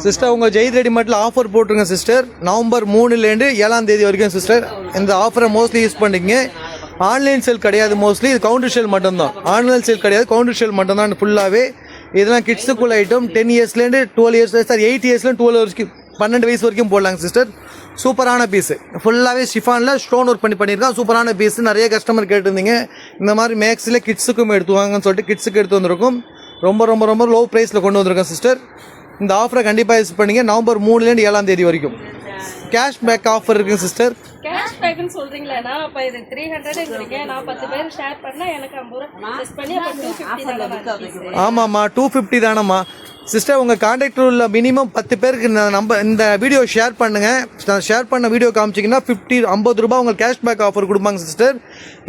Sister உங்கள் Zaid ரெடிமேட்டில் offer போட்டுருங்க sister. November 3லேருந்து 7ஆம் தேதி வரைக்கும் சிஸ்டர். இந்த ஆஃபரை மோஸ்ட்லி யூஸ் பண்ணிக்கங்க. ஆன்லைன் சேல் கிடையாது, மோஸ்ட்லி இது கவுண்டர் சேல் மட்டும்தான். ஆன்லைன் சேல் கிடையாது, கவுண்டர் சேல் மட்டும்தான் ஃபுல்லாகவே. இதெல்லாம் கிட்ஸுக்குள்ள ஐட்டம். 10 இயர்ஸ்லேருந்து 12 இயர்ஸ் சார் 8 இயர்ஸ்லேருந்து 12 வரைக்கும் 12 வயசு வரைக்கும் போடலாங்க சிஸ்டர். சூப்பரான பீஸு, ஃபுல்லாகவே ஷிஃபானில் ஸ்டோன் ஒர்க் பண்ணியிருக்கான். சூப்பரான பீஸு. நிறைய கஸ்டமர் கேட்டிருந்தீங்க இந்த மாதிரி மேக்ஸில் கிட்ஸுக்கும் எடுத்துவாங்கன்னு சொல்லிட்டு கிட்ஸுக்கு எடுத்து வந்திருக்கும். ரொம்ப ரொம்ப ரொம்ப லோ ப்ரைஸில் கொண்டு வந்திருக்கேன் சிஸ்டர். இந்த ஆஃபரை கண்டிப்பாக யூஸ் பண்ணிங்க. நவம்பர் 3லேருந்து 7ஆம் தேதி வரைக்கும் கேஷ் பேக் ஆஃபர் இருக்குங்க சிஸ்டர். கேஷ் பேக்னு சொல்றீங்களா? அப்ப இது 300 நான் 10 பேர் ஷேர் பண்ணா எனக்கு 50 ரூபாய் லெஸ் பண்ணி அப்ப 250 தான? ஆமாம்மா 250 தானம்மா சிஸ்டர். உங்கள் கான்டாக்ட் உள்ள மினிமம் 10 பேருக்கு இந்த வீடியோ ஷேர் பண்ணுங்கள். ஷேர் பண்ண வீடியோ காமிச்சிங்கன்னா 50 ரூபா உங்களுக்கு கேஷ்பேக் ஆஃபர் கொடுப்பாங்க சிஸ்டர்.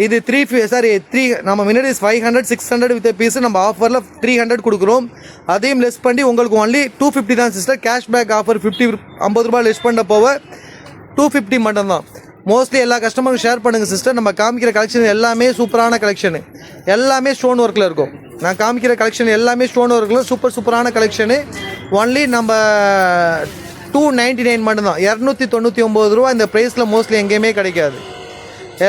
இது 3 நம்ம முன்னாடி 500 600 வித் பீஸு நம்ம ஆஃபரில் 300 கொடுக்குறோம். அதையும் லெஸ் பண்ணி உங்களுக்கு ஒன்லி 250 தான் சிஸ்டர். கேஷ்பேக் ஆஃபர் 50 ரூபா லெஸ் பண்ண போக 250 மட்டும்தான். மோஸ்ட்லி எல்லா கஸ்டமருக்கும் ஷேர் பண்ணுங்கள் சிஸ்டர். நம்ம காமிக்கிற கலெக்ஷன் எல்லாமே சூப்பரான கலெக்ஷனு, எல்லாமே ஸ்டோன் ஒர்க்கில் இருக்கும். நான் காமிக்கிற கலெக்ஷன் எல்லாமே ஸ்டோன் ஒர்க்கில் சூப்பரான கலெக்ஷனு. ஒன்லி நம்ம 299 மட்டும்தான். 299 ரூபா இந்த ப்ரைஸில் மோஸ்ட்லி எங்கேயுமே கிடைக்காது.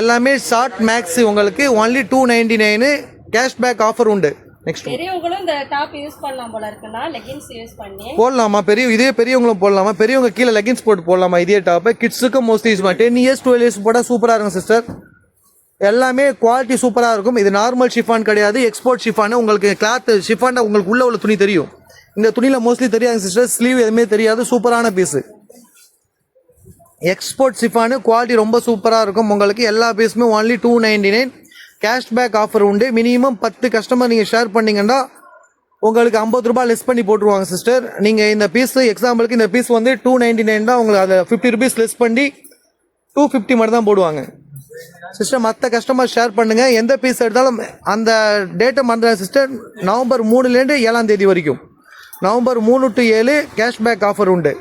எல்லாமே ஷார்ட் மேக்ஸு உங்களுக்கு ஒன்லி 299 கேஷ்பேக் ஆஃபர் உண்டு. நெக்ஸ்ட் பெரியவங்களும் இந்த டாப் யூஸ் பண்ணலாம் போல இருக்குன்னா லெகின்ஸ் யூஸ் பண்ணி போடலாமா? இதே பெரியவங்களும் போடலாமா? பெரியவங்க கீழே லெகின்ஸ் போட்டு போடலாமா? இதே டாப்பு கிட்ஸுக்கும் மோஸ்ட்லி யூஸ் பண்ணலாம். 10 இயர்ஸ் 12 இயர்ஸ் போட்டால் சூப்பராக இருக்கும் சிஸ்டர். எல்லாமே குவாலிட்டி சூப்பராக இருக்கும். இது நார்மல் ஷிஃபான் கிடையாது, எக்ஸ்போர்ட் ஷிஃபான். உங்களுக்கு கிளாத் ஷிஃபான் உங்களுக்கு உள்ள துணி தெரியும். இந்த துணியில் மோஸ்ட்லி தெரியாது சிஸ்டர். ஸ்லீவ் எதுவுமே தெரியாது. சூப்பரான பீஸு எக்ஸ்போர்ட் ஷிஃபானு. குவாலிட்டி ரொம்ப சூப்பராக இருக்கும். உங்களுக்கு எல்லா பீஸுமே ஒன்லி 299 கேஷ்பேக் ஆஃபர் உண்டு. மினிமம் 10 கஸ்டமர் நீங்கள் ஷேர் பண்ணிங்கன்னா உங்களுக்கு 50 ரூபா லெஸ் பண்ணி போட்டுருவாங்க சிஸ்டர். நீங்கள் இந்த பீஸு எக்ஸாம்பிளுக்கு இந்த பீஸ் வந்து 299 தான். உங்களுக்கு அதை 50 ருபீஸ் லெஸ் பண்ணி 250 மட்டும் தான் போடுவாங்க சிஸ்டர். மற்ற கஸ்டமர் ஷேர் பண்ணுங்கள். எந்த பீஸ் எடுத்தாலும் அந்த டேட்டை மறந்துடுங்க சிஸ்டர். நவம்பர் 3லேருந்து 7ஆம் தேதி வரைக்கும் நவம்பர் 3 to 7 கேஷ்பேக் ஆஃபர் உண்டு.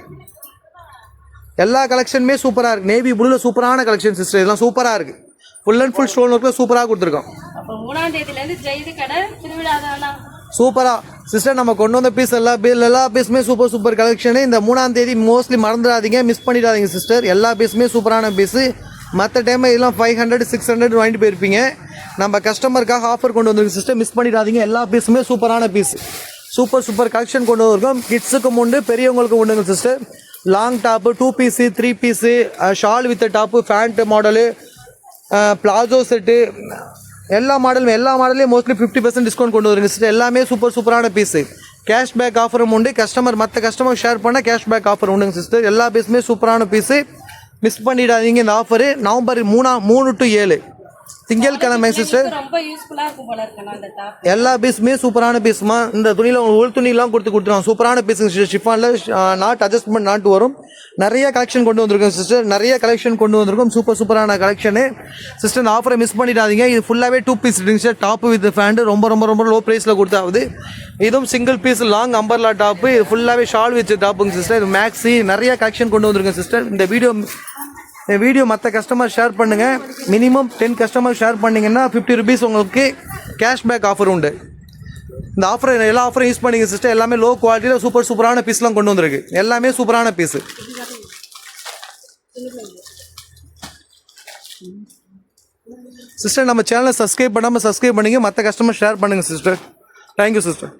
எல்லா கலெக்ஷனுமே சூப்பராக இருக்குது. நேவி ப்ளூவில் சூப்பரான கலெக்ஷன் சிஸ்டர். இதெல்லாம் சூப்பராக இருக்குது. ஃபுல் அண்ட் ஃபுல் ஸ்டோன் ஒர்க்கில் சூப்பராக கொடுத்துருக்கோம். அப்போ 3ஆம் தேதியிலேருந்து ஜெயிது கடை திருவிழா தானா சூப்பராக சிஸ்டர். நம்ம கொண்டு வந்த பீஸ் எல்லா பீஸுமே சூப்பர் கலெக்ஷனு. இந்த 3ஆம் தேதி மோஸ்ட்லி மறந்துடாதீங்க, மிஸ் பண்ணிடாதீங்க சிஸ்டர். எல்லா பீஸுமே சூப்பரான பீஸு. மற்ற டைம் இதெல்லாம் 500 600 வாங்கிட்டு போயிருப்பீங்க. நம்ம கஸ்டமருக்காக ஆஃபர் கொண்டு வந்துருக்கு சிஸ்டர். மிஸ் பண்ணிடாதீங்க. எல்லா பீஸுமே சூப்பரான பீஸ். சூப்பர் கலெக்ஷன் கொண்டு வந்திருக்கோம். கிட்ஸுக்கும் உண்டு, பெரியவங்களுக்கும் உண்டுங்க sister. Long top, 2 piece 3 piece, shawl with top, pant model, palazzo set, எல்லா மாடலையும் மோஸ்ட்லி 50% டிஸ்கவுண்ட் கொண்டு வருங்க சிஸ்டர். எல்லாமே சூப்பரான பீஸு. கேஷ்பேக் ஆஃபரும் உண்டு. மற்ற கஸ்டமர் ஷேர் பண்ணால் கேஷ்பேக் ஆஃபர் உண்டுங்க சிஸ்டர். எல்லா பீஸுமே சூப்பரான பீஸு. மிஸ் பண்ணிடாதீங்க இந்த ஆஃபரு. நவம்பர் 3 to 7 திங்கட்கிழமை சிஸ்டர். எல்லா பீஸுமே சூப்பரான பீஸுமா. இந்த துணியில் உள் துணியெல்லாம் கொடுத்துருவோம். சூப்பரான பீஸுங்க சிஸ்டர். ஷிஃபானில் நாட் அட்ஜஸ்ட்மெண்ட் நாட்டு வரும். நிறைய கலெக்ஷன் கொண்டு வந்திருக்கோம் சிஸ்டர். சூப்பரான கலெக்ஷனு சிஸ்டர். இந்த ஆஃபரை மிஸ் பண்ணிடாதீங்க. இது ஃபுல்லாகவே 2 piece sister. Top with pant ரொம்ப லோ ப்ரைஸில் கொடுத்தாவது. இதுவும் single piece long umbrella top. இது ஃபுல்லாகவே ஷால் வித் டாப்புங்க சிஸ்டர். இது மேக்ஸி நிறைய கலெக்ஷன் கொண்டு வந்திருக்கோம் சிஸ்டர். இந்த வீடியோ மற்ற கஸ்டமர் ஷேர் பண்ணுங்கள். மினிமம் 10 கஸ்டமர் ஷேர் பண்ணிங்கன்னா 50 ருபீஸ் உங்களுக்கு கேஷ்பேக் ஆஃபர் உண்டு. இந்த ஆஃபர் எல்லா ஆஃபரும் யூஸ் பண்ணிங்க சிஸ்டர். எல்லாமே லோ குவாலிட்டியில் சூப்பரான பீஸ்லாம் கொண்டு வந்திருக்கு. எல்லாமே சூப்பரான பீஸு சிஸ்டர். நம்ம சேனலை சப்ஸ்கிரைப் பண்ணாமல் சப்ஸ்கிரைப் பண்ணிங்க. மற்ற கஸ்டமர் ஷேர் பண்ணுங்கள் சிஸ்டர். Thank you sister.